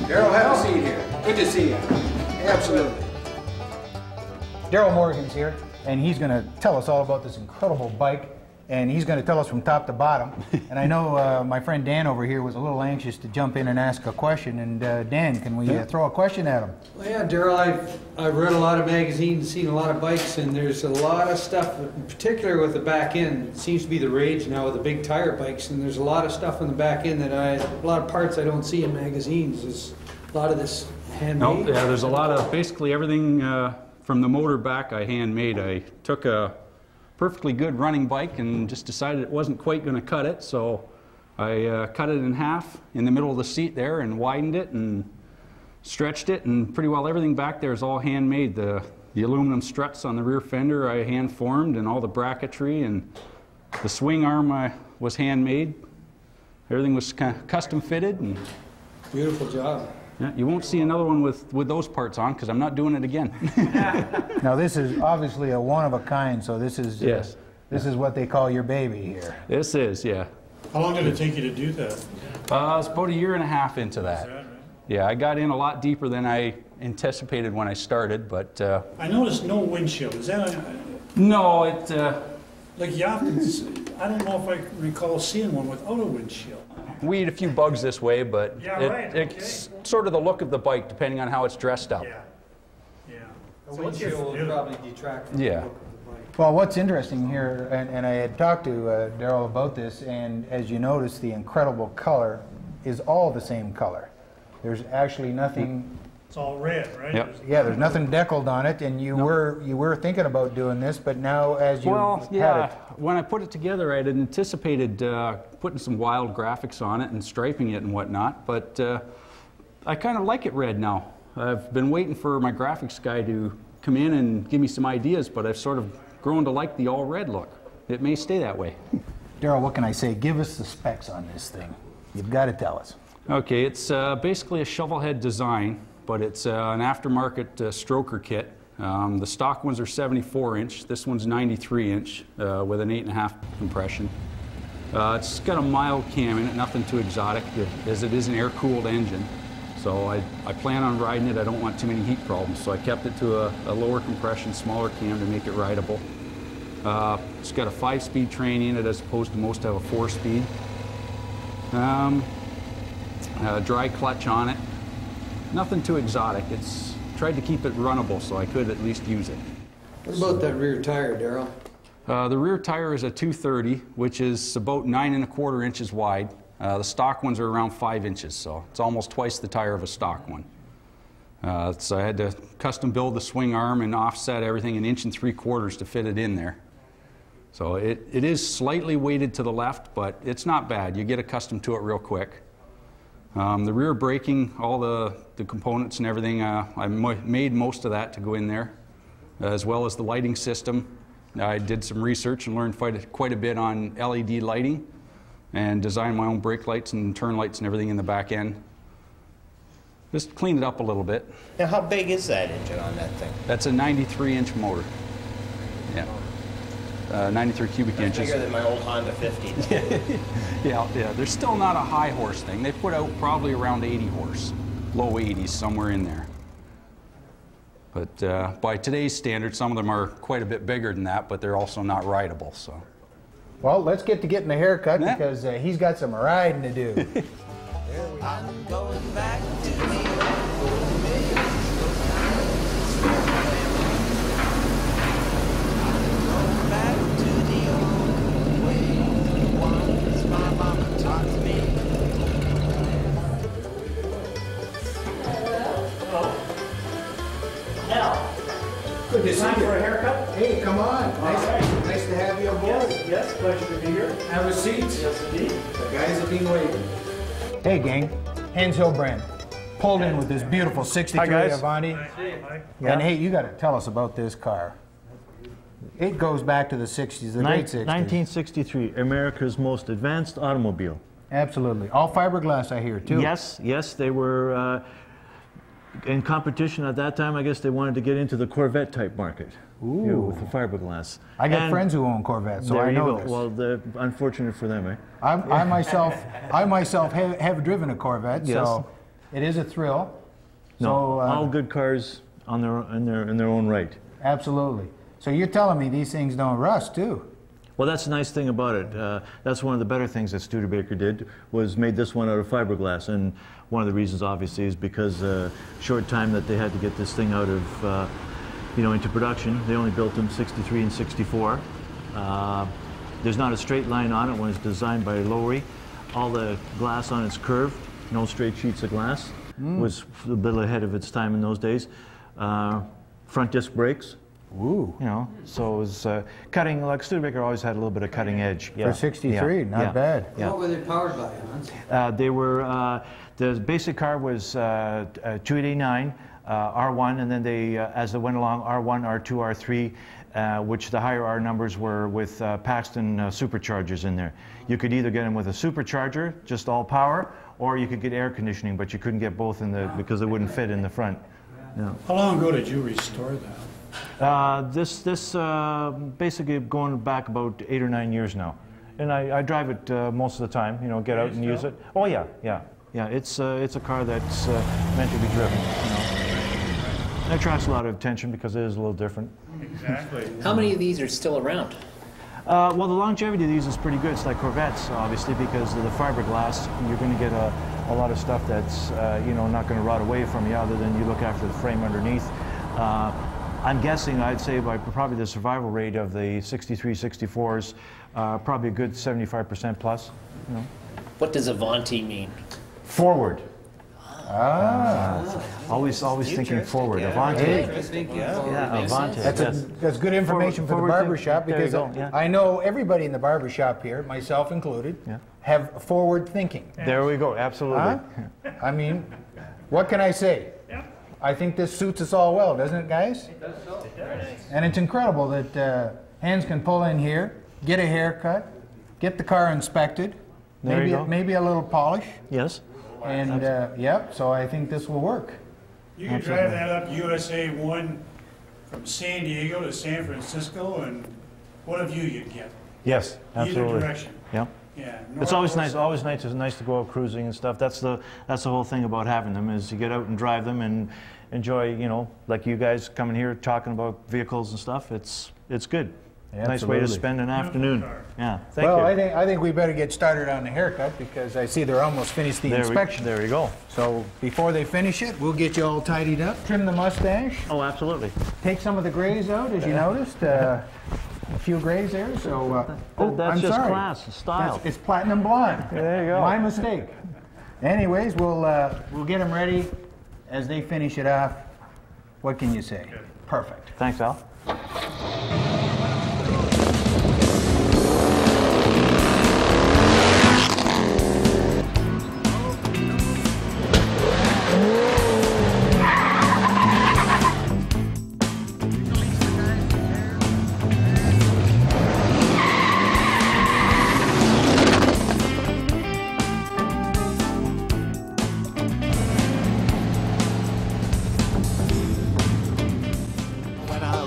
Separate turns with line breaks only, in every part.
Daryl, have a seat here. Good to see you. Absolutely.
Daryl Morgan's here, and he's going to tell us all about this incredible bike, and he's going to tell us from top to bottom. And I know my friend Dan over here was a little anxious to jump in and ask a question. And Dan, can we throw a question at him?
Well, yeah, Daryl, I've read a lot of magazines, seen a lot of bikes, and there's a lot of stuff, in particular with the back end. It seems to be the rage now with the big tire bikes, and there's a lot of stuff on the back end that a lot of parts I don't see in magazines. There's a lot of this handmade.
No, yeah, there's a lot of, basically everything from the motor back I handmade. I took a perfectly good running bike and just decided it wasn't quite going to cut it, so I cut it in half in the middle of the seat there and widened it and stretched it, and pretty well everything back there is all handmade. The aluminum struts on the rear fender I hand formed, and all the bracketry, and the swing arm was handmade. Everything was kind of custom fitted. And
beautiful job.
yeah, you won't see another one with those parts on, because I'm not doing it again.
Now this is obviously a one-of-a-kind, so this is
Yes.
This is what they call your baby here.
This is, yeah.
How long did it take you to do that?
It's about a year and a half into that.
Is that right?
Yeah, I got in a lot deeper than I anticipated when I started, but
I noticed no windshield. Is that
no, it.
like you often? I don't know if I recall seeing one without a windshield.
We eat a few bugs this way, but
Yeah, right,
it's sort of the look of the bike, depending on how it's dressed up.
Yeah. Yeah.
The windshield will probably detract from
Yeah.
the look of the bike.
Well, what's interesting here, and I had talked to Daryl about this, and as you notice, the incredible color is all the same color. There's actually nothing.
It's all red, right?
Yep.
Yeah, there's nothing deckled on it, and you were thinking about doing this, but now as you
Well,
had
yeah,
it,
when I put it together, I had anticipated putting some wild graphics on it and striping it and whatnot, but I kind of like it red now. I've been waiting for my graphics guy to come in and give me some ideas, but I've sort of grown to like the all red look. It may stay that way.
Daryl, what can I say? Give us the specs on this thing. You've got to tell us.
Okay, it's basically a shovel head design, but it's an aftermarket stroker kit. The stock ones are 74-inch. This one's 93-inch with an 8.5 compression. It's got a mild cam in it, nothing too exotic, as it is an air-cooled engine. So I plan on riding it. I don't want too many heat problems, so I kept it to a lower compression, smaller cam to make it rideable. It's got a 5-speed train in it as opposed to most have a 4-speed. Dry clutch on it. Nothing too exotic. It's tried to keep it runnable so I could at least use it.
What about that rear tire, Daryl?
The rear tire is a 230, which is about 9.25 inches wide. The stock ones are around 5 inches, so it's almost twice the tire of a stock one. So I had to custom build the swing arm and offset everything 1.75 inches to fit it in there. So it is slightly weighted to the left, but it's not bad. You get accustomed to it real quick. The rear braking, all the components and everything, I made most of that to go in there, as well as the lighting system. I did some research and learned quite a bit on LED lighting and designed my own brake lights and turn lights and everything in the back end. Just cleaned it up a little bit.
Now, how big is that engine on that thing?
That's a 93-inch motor. Yeah. 93 cubic
That's
inches.
bigger than my old Honda 50.
Yeah, there's still not a high horse thing. They put out probably around 80 horse, low 80s, somewhere in there. But by today's standards, some of them are quite a bit bigger than that, but they're also not rideable. So.
Well, let's get to getting a haircut because he's got some riding to do.
I'm going back to the old days. I'm going back to the old way. Once my mama taught me.
Good to see
Time
you.
for a haircut?
Hey, come on. Nice to have you aboard.
Yes, pleasure to be here.
Have a seat.
Yes, indeed.
The guys have been waiting.
Hey, gang. Hans Hilbrand pulled in with this beautiful 63 Avante. And hey, you got to tell us about this car. It goes back to the 60s, the late 60s.
1963, America's most advanced automobile.
Absolutely. All fiberglass, I hear, too.
Yes, they were in competition at that time, I guess they wanted to get into the Corvette type market.
Ooh.
With the fiberglass.
I got friends who own Corvettes, so
there
I know
you go.
this.
Well, unfortunate for them, eh?
I myself have driven a Corvette,
Yes.
so it is a thrill.
No,
So,
all good cars on in their own right.
Absolutely. So you're telling me these things don't rust, too?
Well, that's the nice thing about it. That's one of the better things that Studebaker did, was made this one out of fiberglass. And one of the reasons, obviously, is because short time that they had to get this thing out of, into production. They only built them 63 and 64. There's not a straight line on it when it's designed by Lowry. All the glass on it's curved, no straight sheets of glass. Was a bit ahead of its time in those days. Front disc brakes.
Ooh.
So it was cutting, like Studebaker always had a little bit of cutting edge.
For 63, not bad.
Yeah.
What were they powered by, Hans?
They were, the basic car was 289, R1, and then they, as they went along, R1, R2, R3, which the higher R numbers were with Paxton superchargers in there. You could either get them with a supercharger, just all power, or you could get air conditioning, but you couldn't get both because they wouldn't fit in the front. Yeah.
How long ago did you restore that?
This basically going back about 8 or 9 years now, and I drive it most of the time. Get out and use it. Oh yeah. It's a car that's meant to be driven. It attracts a lot of attention because it is a little different.
Exactly.
How many of these are still around?
Well, the longevity of these is pretty good. It's like Corvettes, obviously, because of the fiberglass. You're going to get a lot of stuff that's not going to rot away from you, other than you look after the frame underneath. I'm guessing, I'd say by probably the survival rate of the 63, 64s, probably a good 75% plus.
What does Avante mean?
Forward. Always thinking forward.
Yeah.
Avante.
Yeah.
Avante.
That's good information for the
Forward
barber
think-
shop,
there you
because
go, yeah.
I know everybody in the barber shop here, myself included, have forward thinking.
There we go. Absolutely.
Huh? I mean, what can I say? I think this suits us all well, doesn't it, guys? It does so. And it's incredible that Hans can pull in here, get a haircut, get the car inspected,
There you go.
maybe a little polish,
Yes.
and so I think this will work.
You can drive that up USA 1 from San Diego to San Francisco, and what a view you'd get.
Yes. Absolutely.
Either direction.
Yeah.
Yeah.
It's always nice. Always nice. It's nice to go out cruising and stuff. That's the whole thing about having them, is you get out and drive them and enjoy. Like you guys coming here talking about vehicles and stuff. It's good. Nice way to spend an afternoon. Yeah. Thank you.
I think we better get started on the haircut, because I see they're almost finished the inspection.
There you go.
So before they finish it, we'll get you all tidied up, trim the mustache,
Oh, absolutely.
take some of the grays out, as you noticed. A few grays there, so...
That's
I'm
just
sorry.
class, style.
It's platinum blonde.
There you go.
My mistake. Anyways, we'll get them ready as they finish it off. What can you say? Perfect.
Thanks, Al.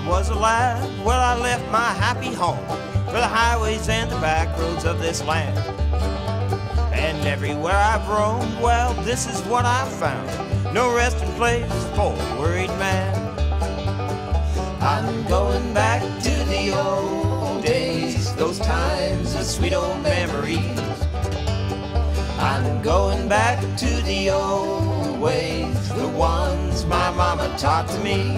Was a lad, well, I left my happy home for the highways and the back roads of this land. And everywhere I've roamed, well, this is what I've found: no resting place for a worried man. I'm going back to the old days, those times of sweet old memories. I'm going back to the old ways, the ones my mama taught to me.